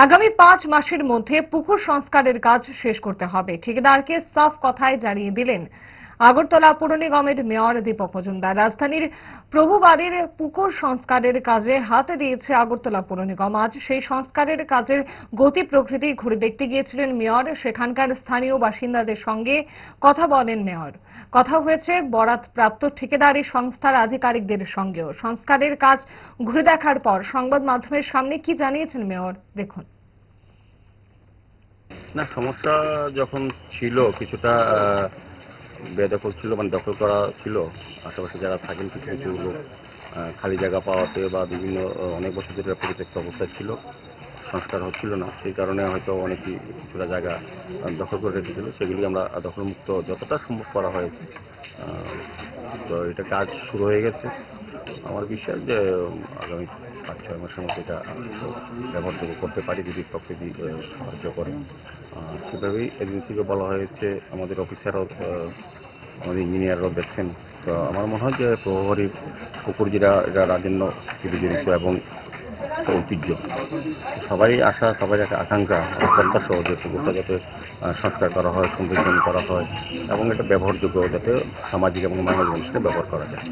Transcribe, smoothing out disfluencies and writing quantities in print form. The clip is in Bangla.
আগামী 5 মাসের মধ্যে পুকুর সংস্কারের কাজ শেষ করতে হবে, ঠিকাদারকে সাফ কথায় জানিয়ে দিলেন আগরতলা পৌর নিগমের মেয়র দীপক মজুমদার। রাজধানীর প্রভুবাড়ির পুকুর সংস্কারের কাজে হাত দিয়েছে আগরতলা পৌর নিগম। আজ সেই সংস্কারের কাজের গতি প্রকৃতি ঘুরে দেখতে গিয়েছিলেন মেয়র। সেখানকার স্থানীয় বাসিন্দাদের সঙ্গে কথা বলেন মেয়র। কথা হয়েছে বরাত প্রাপ্ত ঠিকাদারি সংস্থার আধিকারিকদের সঙ্গেও। সংস্কারের কাজ ঘুরে দেখার পর সংবাদ মাধ্যমের সামনে কি জানিয়েছেন মেয়র দেখুন। না, সমস্যা যখন ছিল কিছুটা বেদখল ছিল, মানে দখল করা ছিল। আশেপাশে যারা থাকেন কিছু কিছু লোক খালি জায়গা পাওয়াতে বা বিভিন্ন অনেক বছর ধরে পরিত্যক্ত অবস্থায় ছিল, সংস্কার হচ্ছিল না। সেই কারণে হয়তো অনেকেই কিছুটা জায়গা দখল করে রেখেছিল, সেগুলি আমরা দখলমুক্ত যতটা সম্ভব করা হয়েছে। তো এটা কাজ শুরু হয়ে গেছে। আমার বিশ্বাস যে আগামী 5-6 মাসের মধ্যে এটা ব্যবহারযোগ্য করতে পারি যদি প্রকৃতি সাহায্য করে। সেভাবেই এজেন্সিকে বলা হয়েছে, আমাদের অফিসারও আমাদের ইঞ্জিনিয়াররাও দেখছেন। তো আমার মনে হয় যে প্রভাবী পুকুর যেটা এটা রাজন্য জড়িত এবং ঐতিহ্য, সবাই আশা, সবাই একটা আকাঙ্ক্ষা, প্রত্যাশা যে পুকুরটা যাতে সংস্কার করা হয়, সৌন্দর্যন করা হয় এবং এটা ব্যবহারযোগ্য যাতে সামাজিক এবং মানব জীবনের সাথে ব্যবহার করা যায়।